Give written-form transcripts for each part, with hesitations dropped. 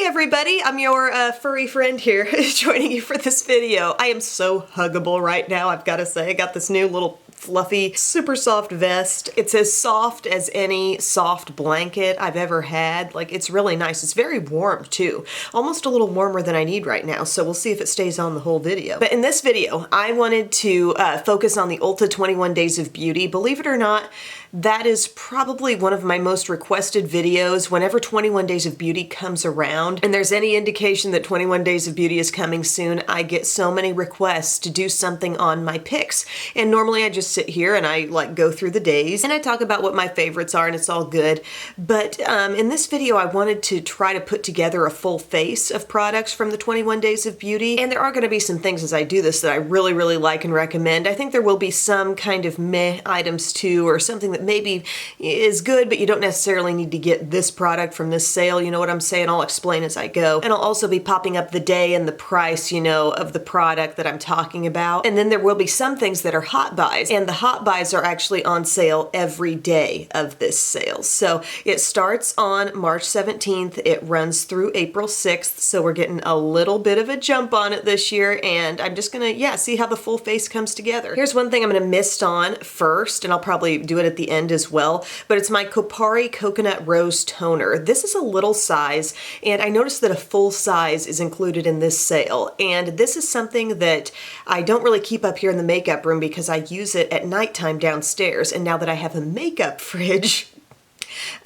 everybody, I'm your furry friend here joining you for this video. I am so huggable right now, I've got to say. I got this new little fluffy, super soft vest. It's as soft as any soft blanket I've ever had. Like, it's really nice. It's very warm too. Almost a little warmer than I need right now, so we'll see if it stays on the whole video. But in this video, I wanted to focus on the Ulta 21 Days of Beauty. Believe it or not, that is probably one of my most requested videos whenever 21 Days of Beauty comes around. And there's any indication that 21 Days of Beauty is coming soon, I get so many requests to do something on my picks. And normally I just sit here and I like go through the days and I talk about what my favorites are and it's all good. But in this video, I wanted to try to put together a full face of products from the 21 Days of Beauty. And there are going to be some things as I do this that I really, really like and recommend. I think there will be some kind of meh items too, or something that maybe is good, but you don't necessarily need to get this product from this sale. You know what I'm saying? I'll explain as I go. And I'll also be popping up the day and the price, you know, of the product that I'm talking about. And then there will be some things that are hot buys, and the hot buys are actually on sale every day of this sale. So it starts on March 17th. It runs through April 6th. So we're getting a little bit of a jump on it this year. And I'm just gonna, see how the full face comes together. Here's one thing I'm gonna mist on first, and I'll probably do it at the end as well, but it's my Kopari Coconut Rose Toner. This is a little size, and I noticed that a full size is included in this sale, and this is something that I don't really keep up here in the makeup room because I use it at nighttime downstairs, and now that I have a makeup fridge,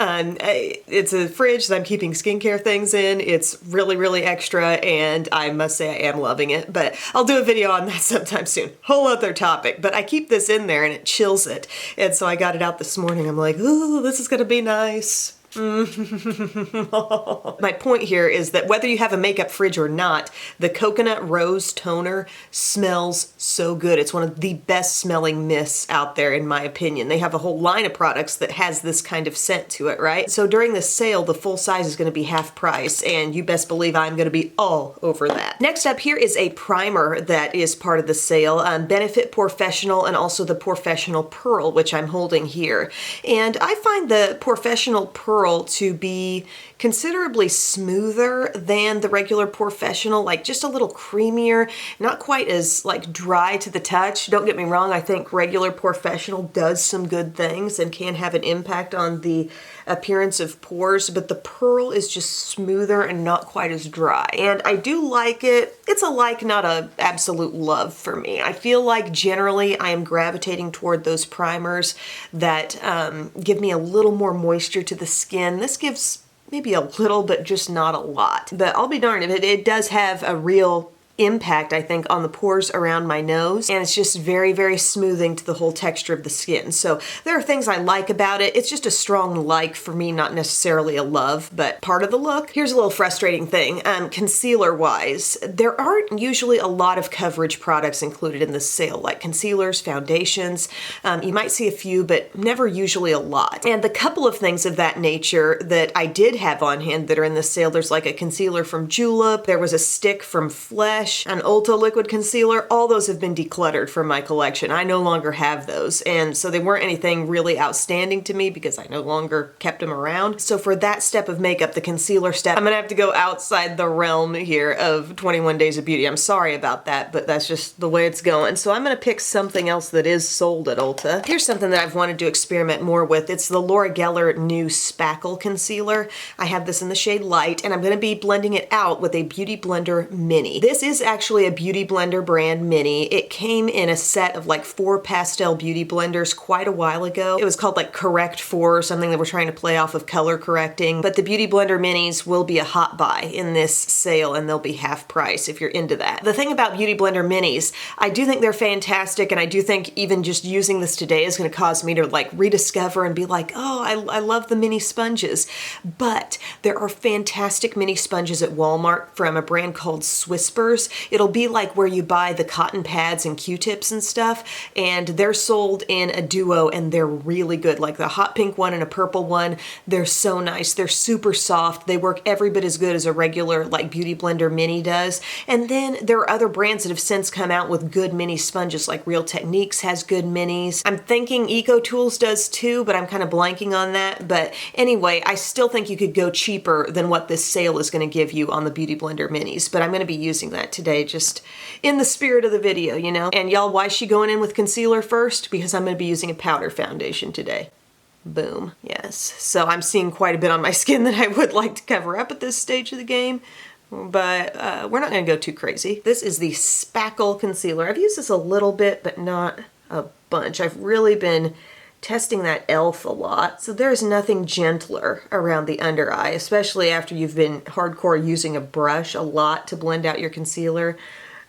it's a fridge that I'm keeping skincare things in. It's really, really extra, and I must say I am loving it, but I'll do a video on that sometime soon. Whole other topic, but I keep this in there and it chills it. And so I got it out this morning. I'm like, ooh, this is gonna be nice. My point here is that whether you have a makeup fridge or not, the Coconut Rose Toner smells so good. It's one of the best smelling mists out there in my opinion. They have a whole line of products that has this kind of scent to it, right? So during this sale, the full size is going to be half price, and you best believe I'm going to be all over that. Next up here is a primer that is part of the sale, Benefit Professional and also the Professional Pearl, which I'm holding here. And I find the Professional Pearl to be considerably smoother than the regular Professional, like just a little creamier, not quite as like dry to the touch. Don't get me wrong, I think regular Professional does some good things and can have an impact on the appearance of pores, but the Pearl is just smoother and not quite as dry. And I do like it. It's a like, not a absolute love for me. I feel like generally I am gravitating toward those primers that give me a little more moisture to the skin. This gives maybe a little, but just not a lot. But I'll be darned if it does have a real impact, I think, on the pores around my nose, and it's just very, very smoothing to the whole texture of the skin. So there are things I like about it. It's just a strong like for me, not necessarily a love, but part of the look. Here's a little frustrating thing. Concealer wise, there aren't usually a lot of coverage products included in this sale, like concealers, foundations. You might see a few, but never usually a lot. And the couple of things of that nature that I did have on hand that are in the sale, there's like a concealer from Julep, there was a stick from Flesh, an Ulta liquid concealer. All those have been decluttered from my collection. I no longer have those, and so they weren't anything really outstanding to me because I no longer kept them around. So for that step of makeup, the concealer step, I'm gonna have to go outside the realm here of 21 Days of Beauty. I'm sorry about that, but that's just the way it's going. So I'm gonna pick something else that is sold at Ulta. Here's something that I've wanted to experiment more with. It's the Laura Geller new Spackle Concealer. I have this in the shade Light, and I'm gonna be blending it out with a Beauty Blender Mini. This is actually a Beauty Blender brand mini. It came in a set of like 4 pastel beauty blenders quite a while ago. It was called like Correct 4 or something. That we're trying to play off of color correcting, but the Beauty Blender minis will be a hot buy in this sale, and they'll be half price if you're into that. The thing about Beauty Blender minis, I do think they're fantastic, and I do think even just using this today is going to cause me to like rediscover and be like, oh, I love the mini sponges. But there are fantastic mini sponges at Walmart from a brand called Swispers. It'll be like where you buy the cotton pads and Q-tips and stuff, and they're sold in a duo and they're really good. Like the hot pink one and a purple one, they're so nice. They're super soft. They work every bit as good as a regular like Beauty Blender mini does. And then there are other brands that have since come out with good mini sponges, like Real Techniques has good minis. I'm thinking Eco Tools does too, but I'm kind of blanking on that. But anyway, I still think you could go cheaper than what this sale is going to give you on the Beauty Blender minis, but I'm going to be using that today just in the spirit of the video, you know? And y'all, why is she going in with concealer first? Because I'm going to be using a powder foundation today. Boom. Yes. So I'm seeing quite a bit on my skin that I would like to cover up at this stage of the game, but we're not going to go too crazy. This is the Spackle Concealer. I've used this a little bit, but not a bunch. I've really been testing that e.l.f. a lot. So there's nothing gentler around the under eye, especially after you've been hardcore using a brush a lot to blend out your concealer.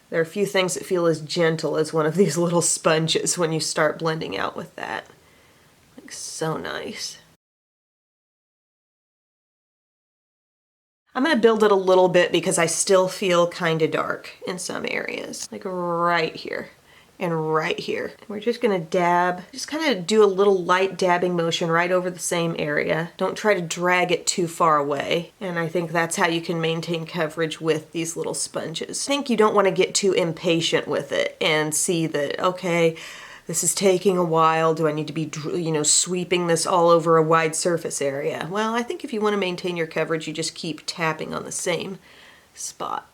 There are a few things that feel as gentle as one of these little sponges when you start blending out with that. Like so nice. I'm going to build it a little bit because I still feel kind of dark in some areas. Like right here. And right here. We're just gonna dab, just kind of do a little light dabbing motion right over the same area. Don't try to drag it too far away. And I think that's how you can maintain coverage with these little sponges. I think you don't want to get too impatient with it and see that, okay, this is taking a while. Do I need to be, you know, sweeping this all over a wide surface area? Well, I think if you want to maintain your coverage, you just keep tapping on the same spot.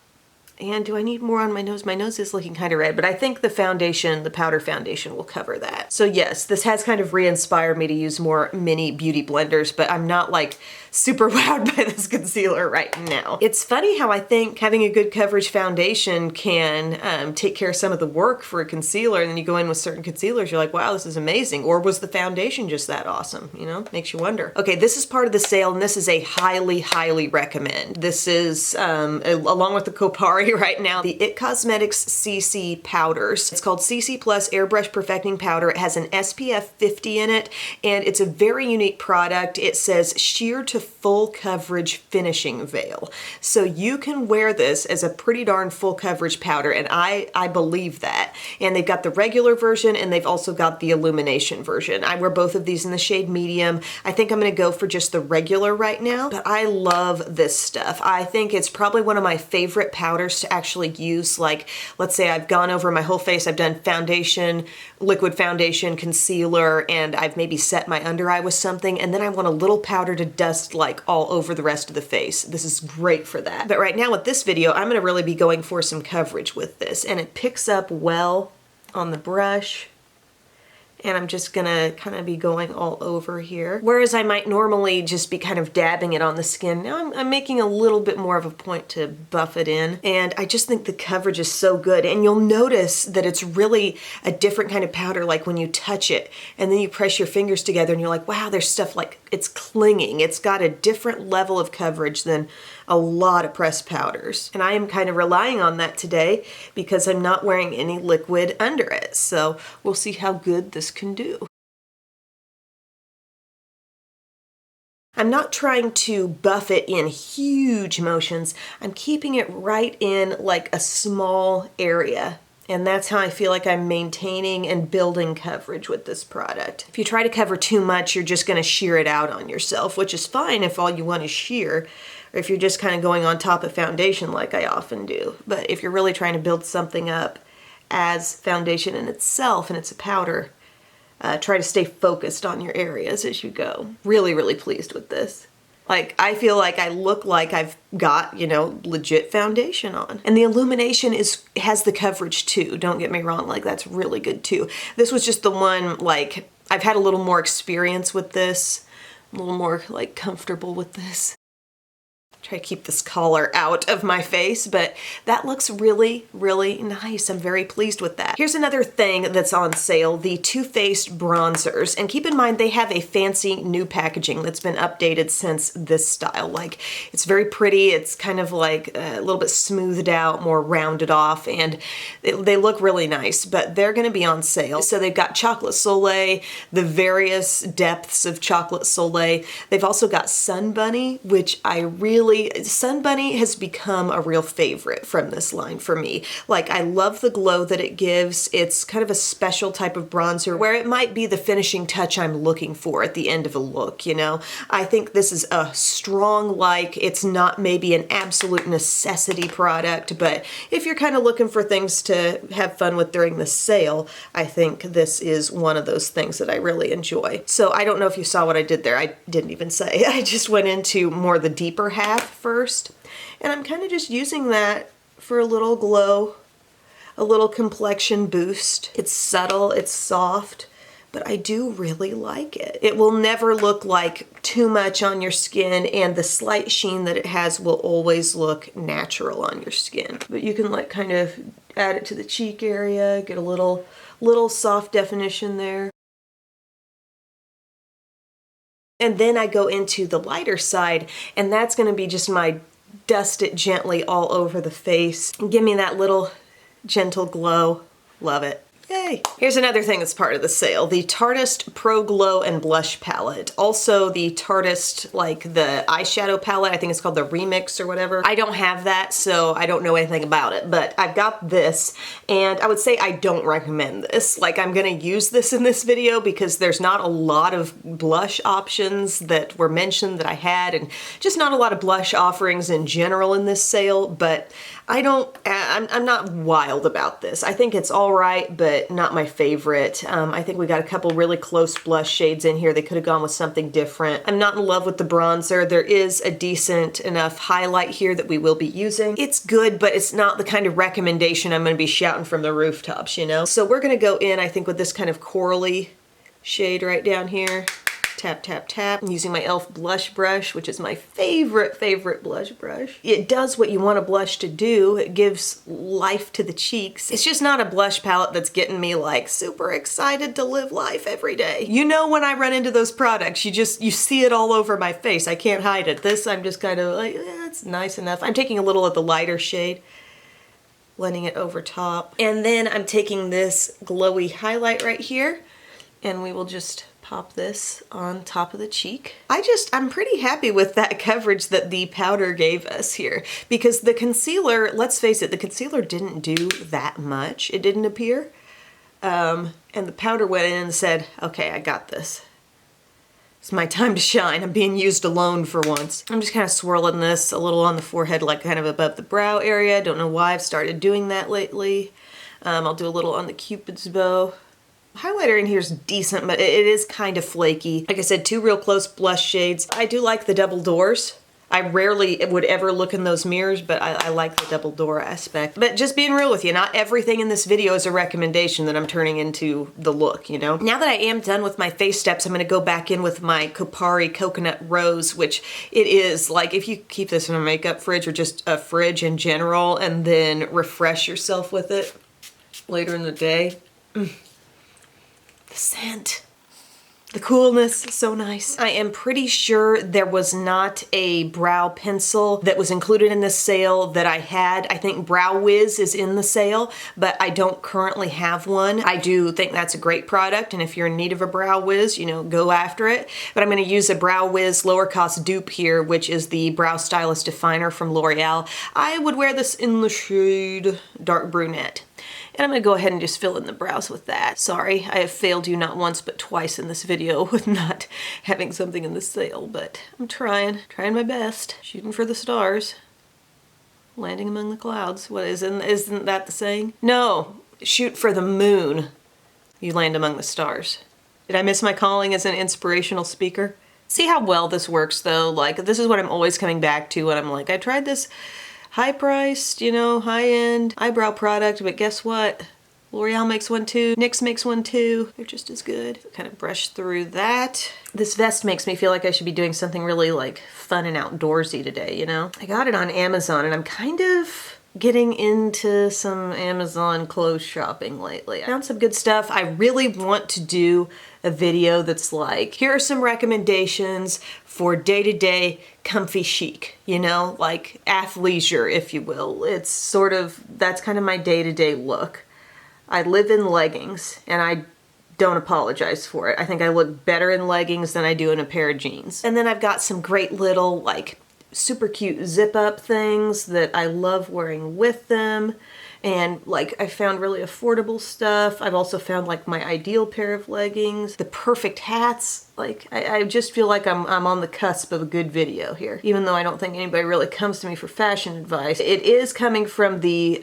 And do I need more on my nose? My nose is looking kind of red, but I think the foundation, the powder foundation, will cover that. So yes, this has kind of re-inspired me to use more mini beauty blenders, but I'm not like super wowed by this concealer right now. It's funny how I think having a good coverage foundation can take care of some of the work for a concealer, and then you go in with certain concealers, you're like, wow, this is amazing. Or was the foundation just that awesome? You know, makes you wonder. Okay, this is part of the sale, and this is a highly, highly recommend. This is, along with the Kopari right now, the IT Cosmetics CC powders. It's called CC Plus Airbrush Perfecting Powder. It has an SPF 50 in it, and it's a very unique product. It says sheer to full coverage finishing veil. So you can wear this as a pretty darn full coverage powder, and I believe that. And they've got the regular version, and they've also got the illumination version. I wear both of these in the shade medium. I think I'm gonna go for just the regular right now, but I love this stuff. I think it's probably one of my favorite powders to actually use. Like, let's say I've gone over my whole face, I've done foundation, liquid foundation, concealer, and I've maybe set my under eye with something, and then I want a little powder to dust like all over the rest of the face. This is great for that. But right now with this video, I'm gonna really be going for some coverage with this, and it picks up well on the brush. And I'm just gonna kind of be going all over here. Whereas I might normally just be kind of dabbing it on the skin, now I'm making a little bit more of a point to buff it in. And I just think the coverage is so good. And you'll notice that it's really a different kind of powder, like when you touch it and then you press your fingers together and you're like, wow, there's stuff like, it's clinging. It's got a different level of coverage than a lot of pressed powders. And I am kind of relying on that today because I'm not wearing any liquid under it. So we'll see how good this can do. I'm not trying to buff it in huge motions. I'm keeping it right in like a small area. And that's how I feel like I'm maintaining and building coverage with this product. If you try to cover too much, you're just gonna sheer it out on yourself, which is fine if all you want is sheer, or if you're just kind of going on top of foundation like I often do. But if you're really trying to build something up as foundation in itself and it's a powder, try to stay focused on your areas as you go. Really, really pleased with this. Like, I feel like I look like I've got, you know, legit foundation on. And the illumination has the coverage too, don't get me wrong, like that's really good too. This was just the one, like, I've had a little more experience with this, a little more like comfortable with this. Try to keep this collar out of my face, but that looks really, really nice. I'm very pleased with that. Here's another thing that's on sale, the Too Faced bronzers. And keep in mind, they have a fancy new packaging that's been updated since this style. Like, it's very pretty. It's kind of like a little bit smoothed out, more rounded off, and they look really nice, but they're gonna be on sale. So they've got Chocolate Soleil, the various depths of Chocolate Soleil. They've also got Sun Bunny, which I really really, Sun Bunny has become a real favorite from this line for me. Like, I love the glow that it gives. It's kind of a special type of bronzer where it might be the finishing touch I'm looking for at the end of a look, you know? I think this is a strong like. It's not maybe an absolute necessity product, but if you're kind of looking for things to have fun with during the sale, I think this is one of those things that I really enjoy. So I don't know if you saw what I did there. I didn't even say. I just went into more the deeper half first, and I'm kind of just using that for a little glow, a little complexion boost. It's subtle, it's soft, but I do really like it. It will never look like too much on your skin, and the slight sheen that it has will always look natural on your skin. But you can like kind of add it to the cheek area, get a little soft definition there. And then I go into the lighter side, and that's gonna be just my dust it gently all over the face and give me that little gentle glow. Love it. Yay! Here's another thing that's part of the sale. The Tarteist Pro Glow and Blush Palette. Also the Tarteist, like the eyeshadow palette, I think it's called the Remix or whatever. I don't have that, so I don't know anything about it, but I've got this, and I would say I don't recommend this. Like, I'm gonna use this in this video because there's not a lot of blush options that were mentioned that I had, and just not a lot of blush offerings in general in this sale, but I'm not wild about this. I think it's all right, but not my favorite. I think we got a couple really close blush shades in here. They could have gone with something different. I'm not in love with the bronzer. There is a decent enough highlight here that we will be using. It's good, but it's not the kind of recommendation I'm gonna be shouting from the rooftops, you know? So we're gonna go in, I think, with this kind of corally shade right down here. Tap, tap, tap. I'm using my e.l.f. blush brush, which is my favorite blush brush. It does what you want a blush to do. It gives life to the cheeks. It's just not a blush palette that's getting me like super excited to live life every day. You know, when I run into those products, you see it all over my face. I can't hide it. This, I'm just kind of like, it's nice enough. I'm taking a little of the lighter shade, blending it over top. And then I'm taking this glowy highlight right here, and we will just pop this on top of the cheek. I'm pretty happy with that coverage that the powder gave us here, because the concealer, let's face it, the concealer didn't do that much. It didn't appear. And the powder went in and said, okay, I got this. It's my time to shine. I'm being used alone for once. I'm just kind of swirling this a little on the forehead, like kind of above the brow area. Don't know why I've started doing that lately. I'll do a little on the Cupid's bow. Highlighter in here is decent, but it is kind of flaky. Like I said, two real close blush shades. I do like the double doors. I rarely would ever look in those mirrors, but I like the double door aspect. But just being real with you, not everything in this video is a recommendation that I'm turning into the look, you know? Now that I am done with my face steps, I'm gonna go back in with my Kopari Coconut Rose, which it is, like, if you keep this in a makeup fridge or just a fridge in general and then refresh yourself with it later in the day, the scent, the coolness, so nice. I am pretty sure there was not a brow pencil that was included in this sale that I had. I think Brow Wiz is in the sale, but I don't currently have one. I do think that's a great product, and if you're in need of a Brow Wiz, you know, go after it. But I'm gonna use a Brow Wiz lower cost dupe here, which is the Brow Stylist Definer from L'Oreal. I would wear this in the shade Dark Brunette. And I'm gonna go ahead and just fill in the brows with that. Sorry, I have failed you not once but twice in this video with not having something in the sale, but I'm trying my best. Shooting for the stars. Landing among the clouds. What isn't that the saying? No, shoot for the moon. You land among the stars. Did I miss my calling as an inspirational speaker? See how well this works though? Like, this is what I'm always coming back to when I'm like, I tried this high-priced, you know, high-end eyebrow product, but guess what? L'Oreal makes one too. NYX makes one too. They're just as good. Kind of brush through that. This vest makes me feel like I should be doing something really like fun and outdoorsy today, you know? I got it on Amazon, and I'm kind of getting into some Amazon clothes shopping lately. I found some good stuff. I really want to do a video that's like, here are some recommendations for day-to-day comfy chic, you know, like athleisure, if you will. It's sort of, that's kind of my day-to-day look. I live in leggings, and I don't apologize for it. I think I look better in leggings than I do in a pair of jeans. And then I've got some great little like super cute zip up things that I love wearing with them. And like I found really affordable stuff. I've also found like my ideal pair of leggings, the perfect hats. Like I just feel like I'm on the cusp of a good video here, even though I don't think anybody really comes to me for fashion advice. It is coming from the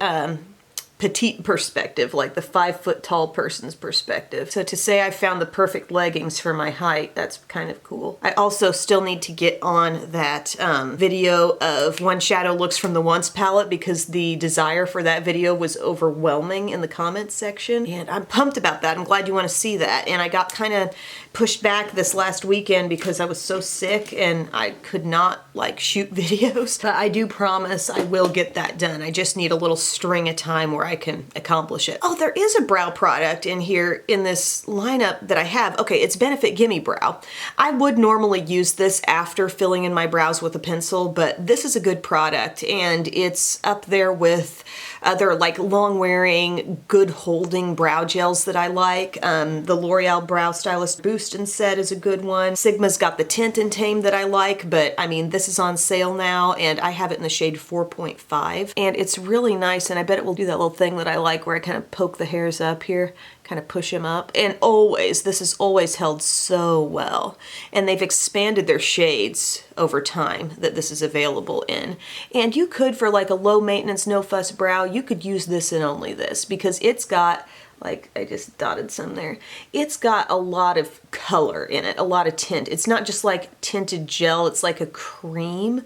petite perspective, like the 5 foot tall person's perspective. So to say I found the perfect leggings for my height, that's kind of cool. I also still need to get on that video of One Shadow Looks from the Once palette, because the desire for that video was overwhelming in the comments section. And I'm pumped about that. I'm glad you want to see that. And I got kind of pushed back this last weekend because I was so sick and I could not like shoot videos. But I do promise I will get that done. I just need a little string of time where I can accomplish it. Oh, there is a brow product in here in this lineup that I have. Okay, it's Benefit Gimme Brow. I would normally use this after filling in my brows with a pencil, but this is a good product and it's up there with other like long wearing, good holding brow gels that I like. The L'Oreal Brow Stylist Boost and Set is a good one. Sigma's got the Tint and Tame that I like, but I mean, this is on sale now and I have it in the shade 4.5 and it's really nice, and I bet it will do that little thing that I like where I kind of poke the hairs up here, kind of push them up. And always, this has always held so well. And they've expanded their shades over time that this is available in. And you could, for like a low maintenance, no fuss brow, you could use this and only this, because it's got, like I just dotted some there, it's got a lot of color in it, a lot of tint. It's not just like tinted gel, it's like a cream,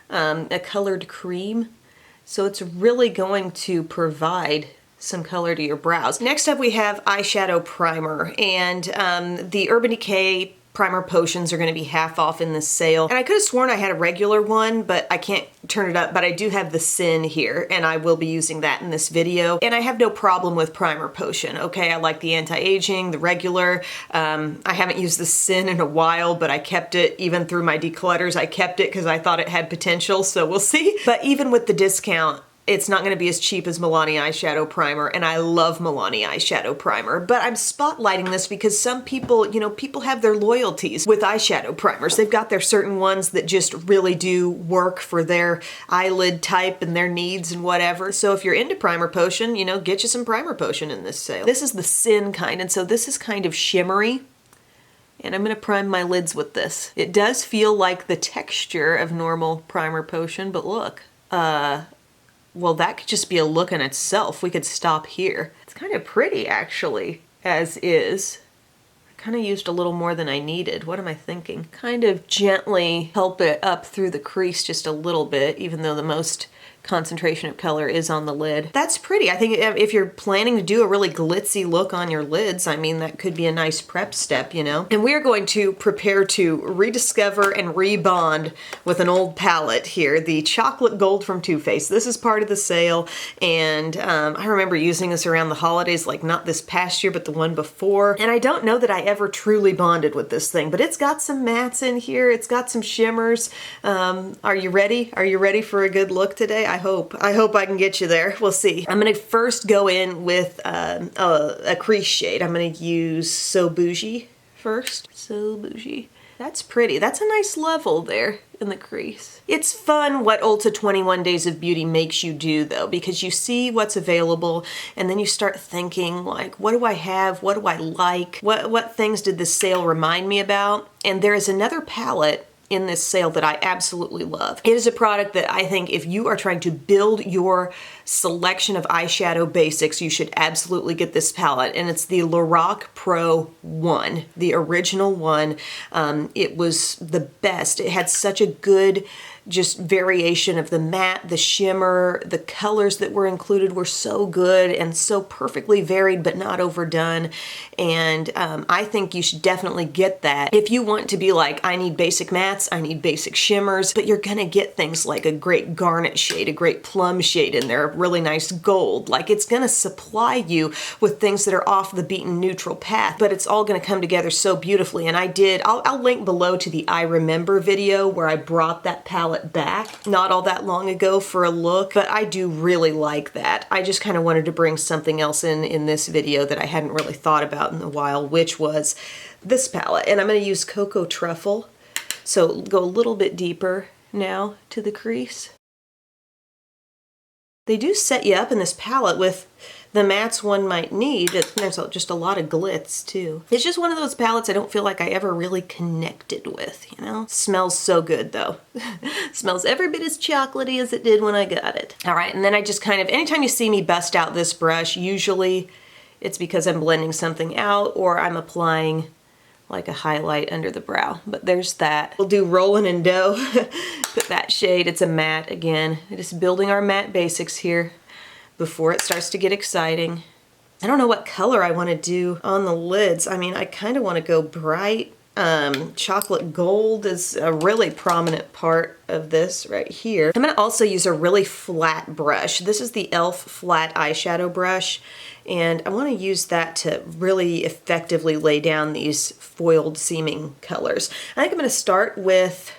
a colored cream. So it's really going to provide some color to your brows. Next up we have Eyeshadow Primer, and the Urban Decay primer potions are going to be half off in this sale. And I could have sworn I had a regular one, but I can't turn it up, but I do have the Sin here, and I will be using that in this video. And I have no problem with primer potion, okay? I like the anti-aging, the regular. I haven't used the Sin in a while, but I kept it even through my declutters. I kept it because I thought it had potential, so we'll see. But even with the discount, it's not going to be as cheap as Milani Eyeshadow Primer, and I love Milani Eyeshadow Primer, but I'm spotlighting this because some people, you know, people have their loyalties with eyeshadow primers. They've got their certain ones that just really do work for their eyelid type and their needs and whatever. So if you're into primer potion, you know, get you some primer potion in this sale. This is the Sin kind, and so this is kind of shimmery. And I'm going to prime my lids with this. It does feel like the texture of normal primer potion, but look, well, that could just be a look in itself. We could stop here. It's kind of pretty, actually, as is. I kind of used a little more than I needed. What am I thinking? Kind of gently help it up through the crease just a little bit, even though the most concentration of color is on the lid. That's pretty. I think if you're planning to do a really glitzy look on your lids, I mean, that could be a nice prep step, you know? And we're going to prepare to rediscover and rebond with an old palette here, the Chocolate Gold from Too Faced. This is part of the sale, and I remember using this around the holidays, like not this past year, but the one before. And I don't know that I ever truly bonded with this thing, but it's got some mattes in here. It's got some shimmers. Are you ready? Are you ready for a good look today? I hope I can get you there. We'll see. I'm gonna first go in with a crease shade. I'm gonna use So Bougie first. So Bougie. That's pretty. That's a nice level there in the crease. It's fun what Ulta 21 Days of Beauty makes you do though, because you see what's available and then you start thinking like, what do I have? What do I like? What things did this sale remind me about? And there is another palette in this sale that I absolutely love. It is a product that I think if you are trying to build your selection of eyeshadow basics, you should absolutely get this palette, and it's the Lorac Pro 1, the original one. It was the best. It had such a good just variation of the matte, the shimmer, the colors that were included were so good and so perfectly varied but not overdone. And I think you should definitely get that if you want to be like, I need basic mattes, I need basic shimmers, but you're gonna get things like a great garnet shade, a great plum shade in there, a really nice gold. Like, it's gonna supply you with things that are off the beaten neutral path, but it's all gonna come together so beautifully. And I'll link below to the I Remember video where I brought that palette back not all that long ago for a look, but I do really like that. I just kind of wanted to bring something else in this video that I hadn't really thought about in a while, which was this palette. And I'm going to use Cocoa Truffle, so go a little bit deeper now to the crease. They do set you up in this palette with the mattes one might need. There's just a lot of glitz too. It's just one of those palettes I don't feel like I ever really connected with, you know? Smells so good though. Smells every bit as chocolatey as it did when I got it. All right, and then I just kind of, anytime you see me bust out this brush, usually it's because I'm blending something out or I'm applying like a highlight under the brow, but there's that. We'll do Rollin' in Dough. Put that shade, it's a matte again. Just building our matte basics here before it starts to get exciting. I don't know what color I want to do on the lids. I mean, I kind of want to go bright. Chocolate gold is a really prominent part of this right here. I'm going to also use a really flat brush. This is the e.l.f. flat eyeshadow brush, and I want to use that to really effectively lay down these foiled seaming colors. I think I'm going to start with,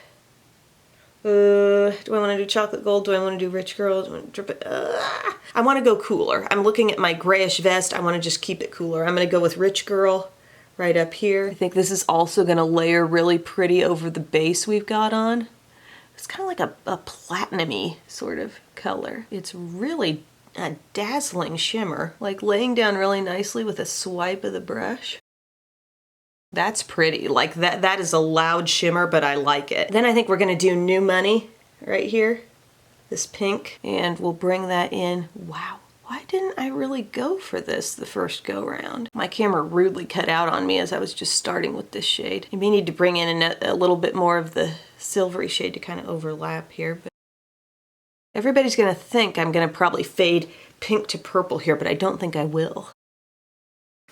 do I want to do chocolate gold? Do I want to do rich girl? Do I want to drip it? I want to go cooler. I'm looking at my grayish vest. I want to just keep it cooler. I'm going to go with rich girl right up here. I think this is also going to layer really pretty over the base we've got on. It's kind of like a platinum-y sort of color. It's really a dazzling shimmer, like laying down really nicely with a swipe of the brush. That's pretty. Like that is a loud shimmer, but I like it. Then I think we're going to do New Money right here, this pink, and we'll bring that in. Wow. Why didn't I really go for this the first go round? My camera rudely cut out on me as I was just starting with this shade. You may need to bring in a little bit more of the silvery shade to kind of overlap here. But everybody's gonna think I'm gonna probably fade pink to purple here, but I don't think I will.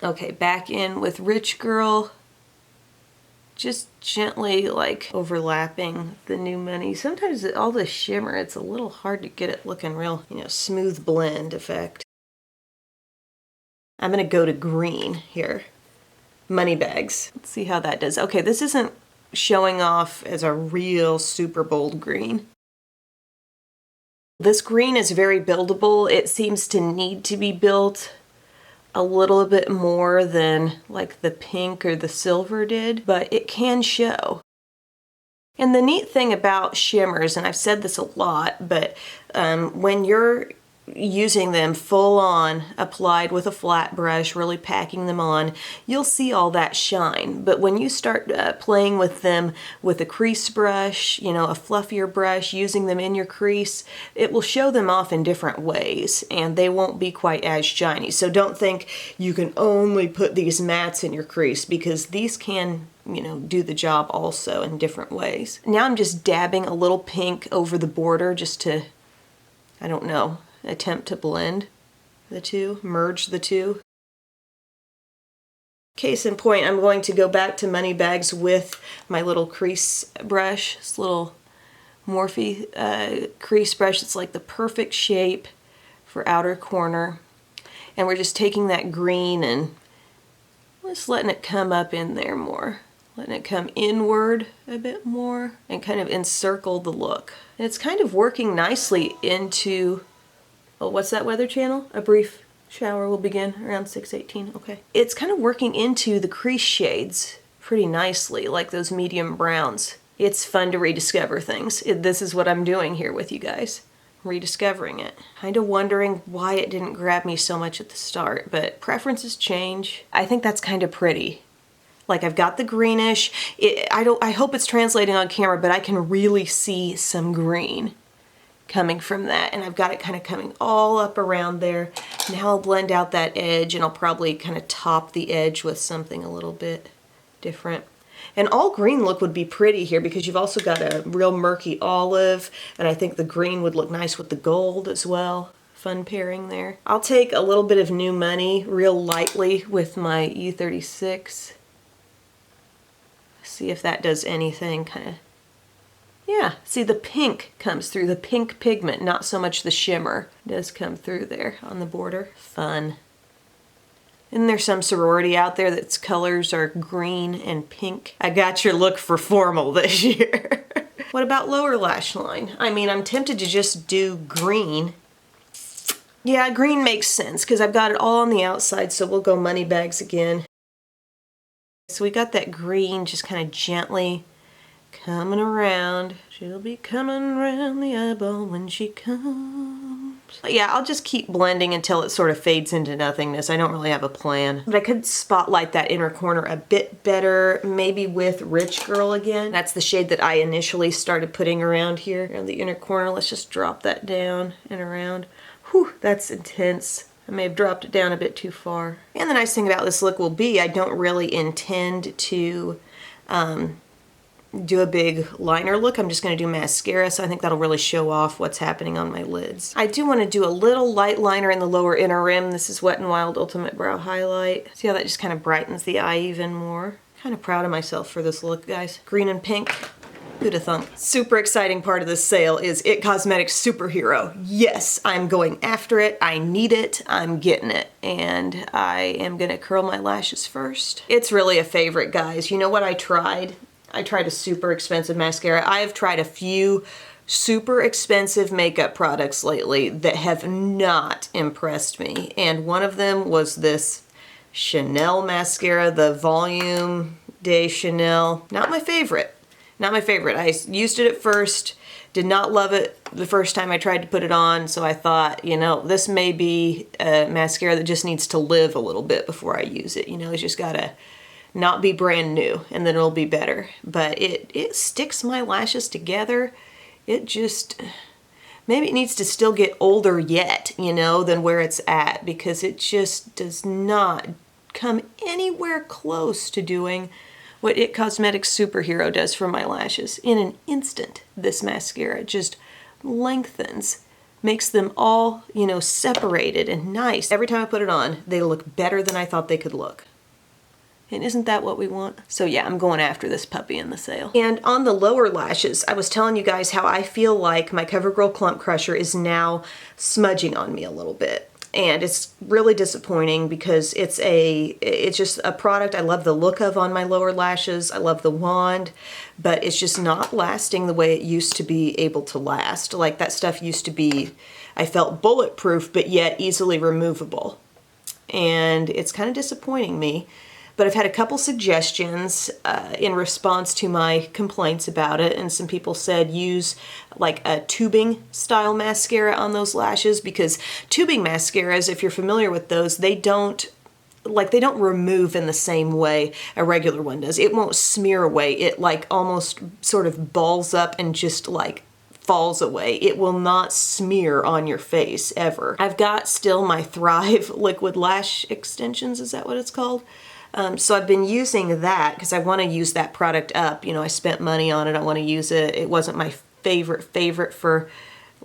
Okay, back in with Rich Girl. Just gently like overlapping the New Money. Sometimes all the shimmer, it's a little hard to get it looking real, you know, smooth blend effect. I'm gonna go to green here. Moneybags. Let's see how that does. Okay, this isn't showing off as a real super bold green. This green is very buildable. It seems to need to be built a little bit more than like the pink or the silver did, but it can show. And the neat thing about shimmers, and I've said this a lot, but when you're using them full on, applied with a flat brush, really packing them on, you'll see all that shine. But when you start playing with them with a crease brush, you know, a fluffier brush, using them in your crease, it will show them off in different ways and they won't be quite as shiny. So don't think you can only put these mattes in your crease, because these can, you know, do the job also in different ways. Now I'm just dabbing a little pink over the border just to, I don't know, attempt to blend the two, merge the two. Case in point, I'm going to go back to Moneybags with my little crease brush, this little Morphe crease brush. It's like the perfect shape for outer corner. And we're just taking that green and just letting it come up in there more. Letting it come inward a bit more and kind of encircle the look. And it's kind of working nicely into, oh, what's that Weather Channel? A brief shower will begin around 6:18. Okay. It's kind of working into the crease shades pretty nicely, like those medium browns. It's fun to rediscover things. This is what I'm doing here with you guys. Rediscovering it. Kind of wondering why it didn't grab me so much at the start, but preferences change. I think that's kind of pretty. Like I've got the greenish. I hope it's translating on camera, but I can really see some green coming from that, and I've got it kind of coming all up around there. Now I'll blend out that edge, and I'll probably kind of top the edge with something a little bit different. An all green look would be pretty here because you've also got a real murky olive, and I think the green would look nice with the gold as well. Fun pairing there. I'll take a little bit of New Money real lightly with my E36. See if that does anything, kind of. Yeah, see the pink comes through, the pink pigment, not so much the shimmer, does come through there on the border. Fun. Isn't there some sorority out there that's colors are green and pink? I got your look for formal this year. What about lower lash line? I mean, I'm tempted to just do green. Yeah, green makes sense because I've got it all on the outside, so we'll go Moneybags again. So we got that green just kind of gently Coming around. She'll be coming around the eyeball when she comes. But yeah, I'll just keep blending until it sort of fades into nothingness. I don't really have a plan. But I could spotlight that inner corner a bit better, maybe with Rich Girl again. That's the shade that I initially started putting around here, around the inner corner. Let's just drop that down and around. Whew, that's intense. I may have dropped it down a bit too far. And the nice thing about this look will be I don't really intend to do a big liner look. I'm just going to do mascara, so I think that'll really show off what's happening on my lids. I do want to do a little light liner in the lower inner rim. This is Wet n Wild Ultimate Brow Highlight. See how that just kind of brightens the eye even more? Kind of proud of myself for this look, guys. Green and pink. Who'da thunk? Super exciting part of this sale is IT Cosmetics Superhero. Yes, I'm going after it. I need it. I'm getting it. And I am gonna curl my lashes first. It's really a favorite, guys. You know what I tried? I tried a super expensive mascara. I have tried a few super expensive makeup products lately that have not impressed me. And one of them was this Chanel mascara, the Volume de Chanel. Not my favorite. Not my favorite. I used it at first, did not love it the first time I tried to put it on, so I thought, you know, this may be a mascara that just needs to live a little bit before I use it. You know, it's just gotta not be brand new, and then it'll be better. But it sticks my lashes together. It just, maybe it needs to still get older yet, you know, than where it's at, because it just does not come anywhere close to doing what IT Cosmetics Superhero does for my lashes. In an instant, this mascara just lengthens, makes them all, you know, separated and nice. Every time I put it on, they look better than I thought they could look. And isn't that what we want? So yeah, I'm going after this puppy in the sale. And on the lower lashes, I was telling you guys how I feel like my CoverGirl Clump Crusher is now smudging on me a little bit. And it's really disappointing because it's just a product I love the look of on my lower lashes. I love the wand, but it's just not lasting the way it used to be able to last. Like that stuff used to be, I felt bulletproof, but yet easily removable. And it's kind of disappointing me. But I've had a couple suggestions in response to my complaints about it, and some people said use like a tubing style mascara on those lashes, because tubing mascaras, if you're familiar with those, they don't remove in the same way a regular one does. It won't smear away. It like almost sort of balls up and just like falls away. It will not smear on your face ever. I've got still my Thrive liquid lash extensions, is that what it's called? So I've been using that because I want to use that product up. You know, I spent money on it. I want to use it. It wasn't my favorite for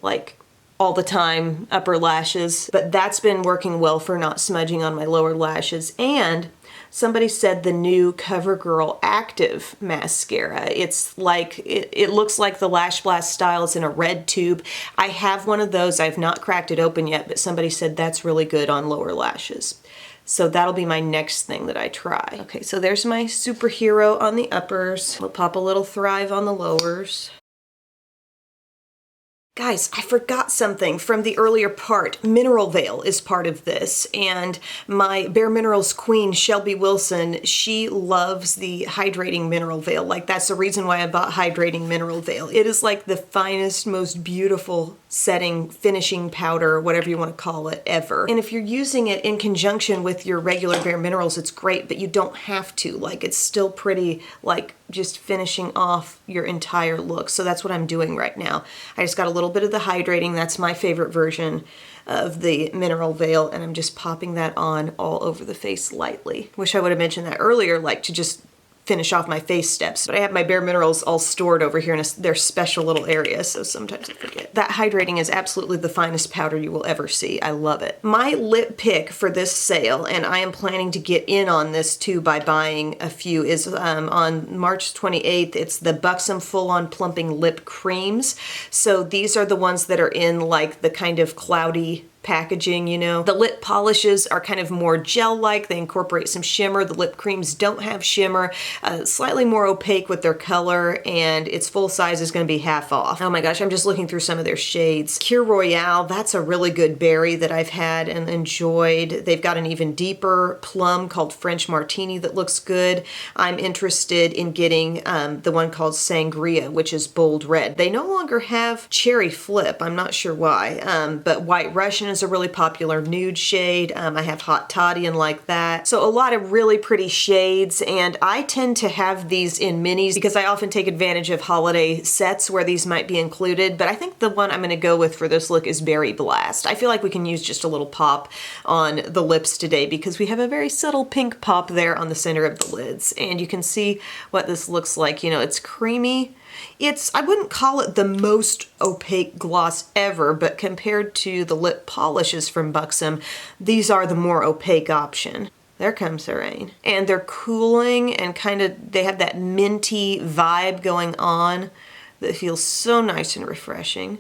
like all the time upper lashes, but that's been working well for not smudging on my lower lashes. And somebody said the new CoverGirl Active mascara. It's like, it looks like the Lash Blast style is in a red tube. I have one of those. I've not cracked it open yet, but somebody said that's really good on lower lashes. So that'll be my next thing that I try. Okay, so there's my Superhero on the uppers. We'll pop a little Thrive on the lowers. Guys, I forgot something from the earlier part. Mineral Veil is part of this, and my Bare Minerals queen, Shelby Wilson, she loves the Hydrating Mineral Veil. Like, that's the reason why I bought Hydrating Mineral Veil. It is like the finest, most beautiful setting, finishing powder, whatever you want to call it, ever. And if you're using it in conjunction with your regular Bare Minerals, it's great, but you don't have to. Like, it's still pretty, like, just finishing off your entire look. So that's what I'm doing right now. I just got a little bit of the hydrating. That's my favorite version of the Mineral Veil, and I'm just popping that on all over the face lightly. Wish I would have mentioned that earlier, like to just finish off my face steps. But I have my Bare Minerals all stored over here in their special little area, so sometimes I forget. That hydrating is absolutely the finest powder you will ever see. I love it. My lip pick for this sale, and I am planning to get in on this too by buying a few, is on March 28th. It's the Buxom Full On Plumping Lip Creams. So these are the ones that are in like the kind of cloudy packaging, you know. The lip polishes are kind of more gel-like. They incorporate some shimmer. The lip creams don't have shimmer. Slightly more opaque with their color, and its full size is going to be half off. Oh my gosh, I'm just looking through some of their shades. Cure Royale, that's a really good berry that I've had and enjoyed. They've got an even deeper plum called French Martini that looks good. I'm interested in getting the one called Sangria, which is bold red. They no longer have Cherry Flip. I'm not sure why, but White Russian is a really popular nude shade. I have Hot Toddy and like that. So a lot of really pretty shades, and I tend to have these in minis because I often take advantage of holiday sets where these might be included, but I think the one I'm going to go with for this look is Berry Blast. I feel like we can use just a little pop on the lips today because we have a very subtle pink pop there on the center of the lids, and you can see what this looks like. You know, it's creamy. I wouldn't call it the most opaque gloss ever, but compared to the lip polishes from Buxom, these are the more opaque option. There comes the rain. And they're cooling and they have that minty vibe going on that feels so nice and refreshing.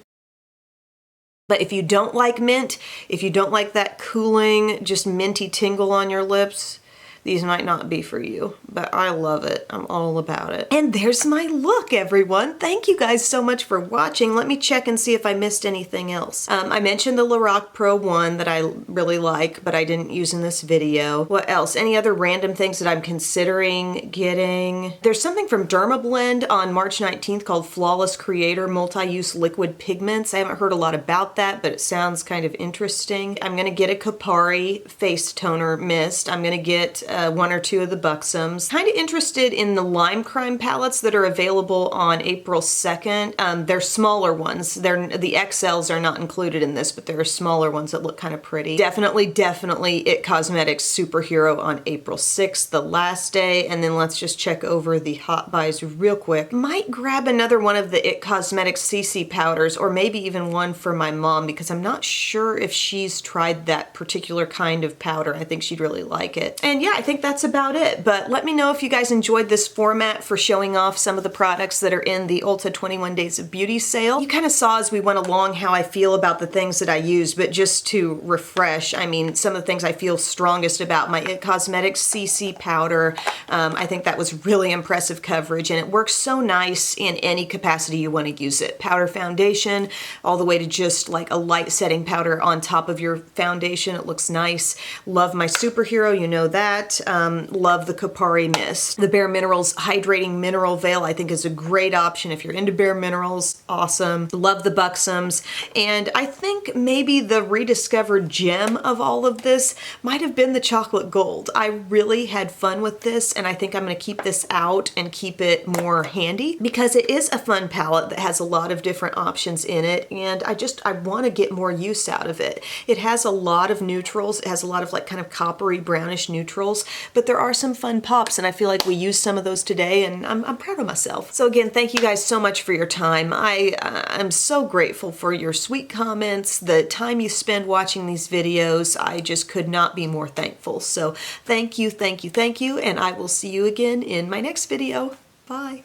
But if you don't like mint, if you don't like that cooling, just minty tingle on your lips, these might not be for you, but I love it. I'm all about it. And there's my look, everyone. Thank you guys so much for watching. Let me check and see if I missed anything else. I mentioned the Lorac Pro 1 that I really like, but I didn't use in this video. What else? Any other random things that I'm considering getting? There's something from Dermablend on March 19th called Flawless Creator Multi-Use Liquid Pigments. I haven't heard a lot about that, but it sounds kind of interesting. I'm gonna get a Kopari face toner mist. I'm gonna get one or two of the Buxoms. Kind of interested in the Lime Crime palettes that are available on April 2nd. They're smaller ones. The XLs are not included in this, but there are smaller ones that look kind of pretty. Definitely IT Cosmetics Superhero on April 6th, the last day. And then let's just check over the hot buys real quick. Might grab another one of the IT Cosmetics CC powders, or maybe even one for my mom, because I'm not sure if she's tried that particular kind of powder. I think she'd really like it. And yeah, I think that's about it. But let me know if you guys enjoyed this format for showing off some of the products that are in the Ulta 21 Days of Beauty sale. You kind of saw as we went along how I feel about the things that I use, but just to refresh, I mean, some of the things I feel strongest about: my IT Cosmetics CC powder. I think that was really impressive coverage, and it works so nice in any capacity you want to use it. Powder foundation, all the way to just like a light setting powder on top of your foundation. It looks nice. Love my Superhero, you know that. Love the Kopari Mist. The Bare Minerals Hydrating Mineral Veil I think is a great option if you're into Bare Minerals. Awesome. Love the Buxoms. And I think maybe the rediscovered gem of all of this might have been the Chocolate Gold. I really had fun with this, and I think I'm going to keep this out and keep it more handy because it is a fun palette that has a lot of different options in it, and I want to get more use out of it. It has a lot of neutrals. It has a lot of like kind of coppery brownish neutrals, but there are some fun pops, and I feel like we used some of those today, and I'm proud of myself. So again, thank you guys so much for your time. I'm so grateful for your sweet comments, the time you spend watching these videos. I just could not be more thankful. So thank you, thank you, thank you, and I will see you again in my next video. Bye.